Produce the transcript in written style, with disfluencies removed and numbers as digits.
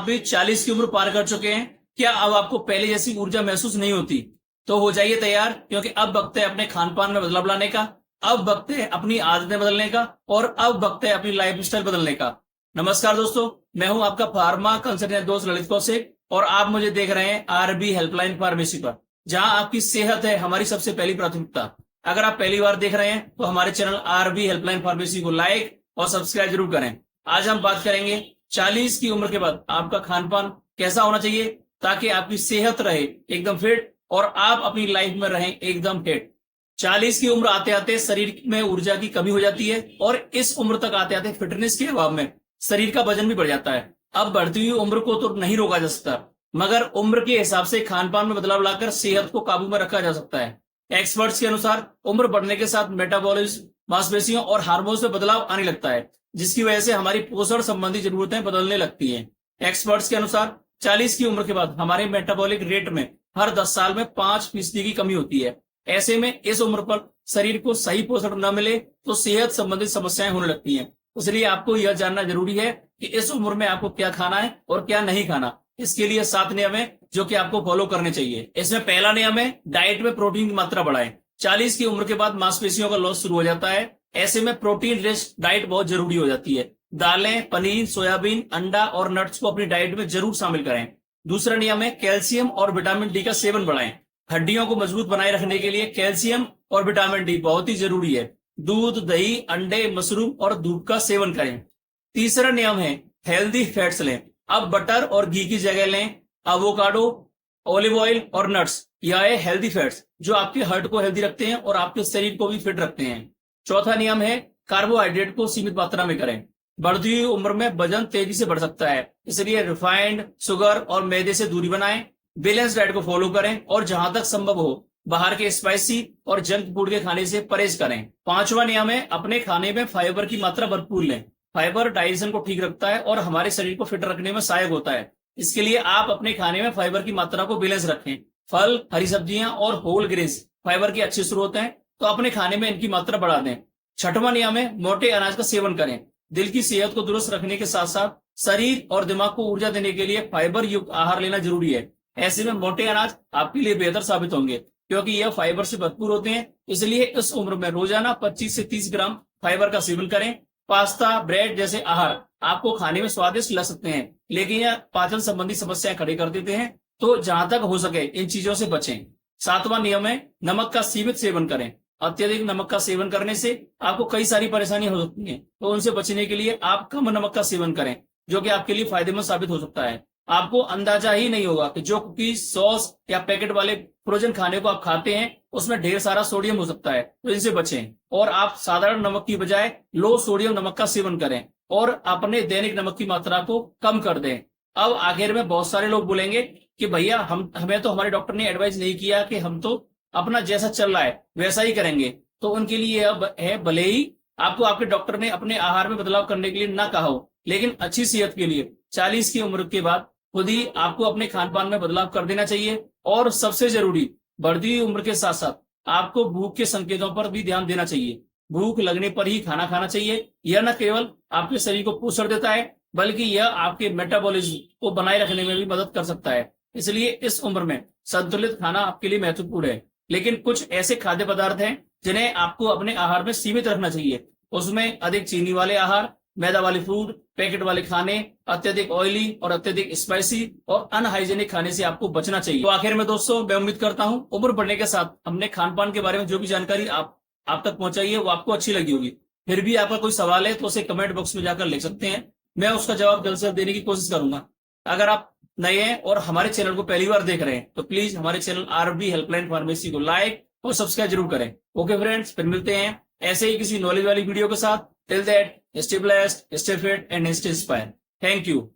आप भी 40 की उम्र पार कर चुके हैं? क्या अब आपको पहले जैसी ऊर्जा महसूस नहीं होती? तो हो जाइए तैयार, क्योंकि अब वक्त है अपने खान पान में बदलाव लाने का। अब वक्त है अपनी आदतें बदलने का और अब वक्त है अपनी लाइफ स्टाइल बदलने का। नमस्कार दोस्तों, मैं हूं आपका फार्मा कंसल्टेंट दोस्त ललित कौशिक और आप मुझे देख रहे हैं आरबी हेल्पलाइन फार्मेसी पर, जहां आपकी सेहत है हमारी सबसे पहली प्राथमिकता। अगर आप पहली बार देख रहे हैं तो हमारे चैनल आरबी हेल्पलाइन फार्मेसी को लाइक और सब्सक्राइब जरूर करें। आज हम बात करेंगे 40 की उम्र के बाद आपका खान पान कैसा होना चाहिए ताकि आपकी सेहत रहे एकदम फिट और आप अपनी लाइफ में रहें एकदम फिट। 40 की उम्र आते आते शरीर में ऊर्जा की कमी हो जाती है और इस उम्र तक आते आते फिटनेस के अभाव में शरीर का वजन भी बढ़ जाता है। अब बढ़ती हुई उम्र को तो नहीं रोका जा सकता, मगर उम्र के हिसाब से खान पान में बदलाव लाकर सेहत को काबू में रखा जा सकता है। एक्सपर्ट्स के अनुसार उम्र बढ़ने के साथ मेटाबॉलिज्म, मांसपेशियों और हार्मोन्स में बदलाव आने लगता है, जिसकी वजह से हमारी पोषण संबंधी जरूरतें बदलने लगती हैं। एक्सपर्ट्स के अनुसार 40 की उम्र के बाद हमारे मेटाबॉलिक रेट में हर 10 साल में 5% की कमी होती है। ऐसे में इस उम्र पर शरीर को सही पोषण न मिले तो सेहत संबंधित समस्याएं होने लगती हैं। इसलिए आपको यह जानना जरूरी है कि इस उम्र में आपको क्या खाना है और क्या नहीं खाना। इसके लिए 7 नियम है जो कि आपको फॉलो करने चाहिए। इसमें पहला नियम है डाइट में प्रोटीन की मात्रा बढ़ाएं। 40 की उम्र के बाद मांसपेशियों का लॉस शुरू हो जाता है। ऐसे में प्रोटीन रिच डाइट बहुत जरूरी हो जाती है। दालें, पनीर, सोयाबीन, अंडा और नट्स को अपनी डाइट में जरूर शामिल करें। दूसरा नियम है कैल्शियम और विटामिन डी का सेवन बढ़ाएं। हड्डियों को मजबूत बनाए रखने के लिए कैल्शियम और विटामिन डी बहुत ही जरूरी है। दूध, दही, अंडे, मशरूम और दूध का सेवन करें। तीसरा नियम है हेल्दी फैट्स लें। अब बटर और घी की जगह लें एवोकाडो, ऑलिव ऑयल और नट्स। यह है हेल्दी फैट्स जो आपके हार्ट को हेल्दी रखते हैं और आपके शरीर को भी फिट रखते हैं। चौथा नियम है कार्बोहाइड्रेट को सीमित मात्रा में करें। बढ़ती हुई उम्र में वजन तेजी से बढ़ सकता है, इसलिए रिफाइंड, शुगर और मैदे से दूरी बनाएं। बैलेंस डाइट को फॉलो करें और जहां तक संभव हो बाहर के स्पाइसी और जंक फूड के खाने से परहेज करें। पांचवा नियम है अपने खाने में फाइबर की मात्रा भरपूर लें। फाइबर डाइजेशन को ठीक रखता है और हमारे शरीर को फिट रखने में सहायक होता है। इसके लिए आप अपने खाने में फाइबर की मात्रा को बैलेंस रखें। फल, हरी सब्जियां और होल ग्रेन्स फाइबर के अच्छे स्रोत हैं, तो अपने खाने में इनकी मात्रा बढ़ा दें। छठवां नियम है मोटे अनाज का सेवन करें। दिल की सेहत को दुरुस्त रखने के साथ साथ शरीर और दिमाग को ऊर्जा देने के लिए फाइबर युक्त आहार लेना जरूरी है। ऐसे में मोटे अनाज आपके लिए बेहतर साबित होंगे क्योंकि यह फाइबर से भरपूर होते हैं। इसलिए इस उम्र में रोजाना 25 से 30 ग्राम फाइबर का सेवन करें। पास्ता, ब्रेड जैसे आहार आपको खाने में स्वादिष्ट लग सकते हैं, लेकिन यह पाचन संबंधी समस्याएं खड़ी कर देते हैं, तो जहां तक हो सके इन चीजों से बचें। सातवां नियम है नमक का सीमित सेवन करें। अत्यधिक नमक का सेवन करने से आपको कई सारी परेशानी हो सकती हैं, तो उनसे बचने के लिए आप कम नमक का सेवन करें, जो कि आपके लिए फायदेमंद साबित हो सकता है। आपको अंदाजा ही नहीं होगा कि जो कुकीज, सॉस या पैकेट वाले फ्रोजन खाने को आप खाते हैं उसमें ढेर सारा सोडियम हो सकता है, तो इनसे बचें और आप साधारण नमक की बजाय लो सोडियम नमक का सेवन करें और अपने दैनिक नमक की मात्रा को कम कर दें। अब आखिर में बहुत सारे लोग बोलेंगे कि भैया हमें तो हमारे डॉक्टर ने एडवाइस नहीं किया कि हम तो अपना जैसा चल रहा है वैसा ही करेंगे। तो उनके लिए यह है, भले ही आपको आपके डॉक्टर ने अपने आहार में बदलाव करने के लिए ना कहा हो, लेकिन अच्छी सेहत के लिए 40 की उम्र के बाद खुद ही आपको अपने खान पान में बदलाव कर देना चाहिए। और सबसे जरूरी, बढ़ती हुई उम्र के साथ साथ आपको भूख के संकेतों पर भी ध्यान देना चाहिए। भूख लगने पर ही खाना खाना चाहिए। यह न केवल आपके शरीर को पोषण देता है, बल्कि यह आपके मेटाबॉलिज्म को बनाए रखने में भी मदद कर सकता है। इसलिए इस उम्र में संतुलित खाना आपके लिए महत्वपूर्ण है। लेकिन कुछ ऐसे खाद्य पदार्थ हैं जिन्हें आपको अपने आहार में सीमित रखना चाहिए। उसमें अधिक चीनी वाले आहार, मैदा वाले फूड, पैकेट वाले खाने, अत्यधिक ऑयली और अत्यधिक स्पाइसी और अनहाइजेनिक खाने से आपको बचना चाहिए। तो आखिर में दोस्तों, मैं उम्मीद करता हूं उम्र बढ़ने के साथ हमने खान पान के बारे में जो भी जानकारी आप तक पहुंचाई है वो आपको अच्छी लगी होगी। फिर भी आपका कोई सवाल है तो उसे कमेंट बॉक्स में जाकर लिख सकते हैं, मैं उसका जवाब जल्द से जल्द देने की कोशिश करूंगा। अगर आप नए हैं और हमारे चैनल को पहली बार देख रहे हैं तो प्लीज हमारे चैनल आरबी हेल्पलाइन फार्मेसी को लाइक और सब्सक्राइब जरूर करें। ओके फ्रेंड्स, फिर मिलते हैं ऐसे ही किसी नॉलेज वाली वीडियो के साथ। Till that, stay blessed, stay fit and stay inspired. Thank you.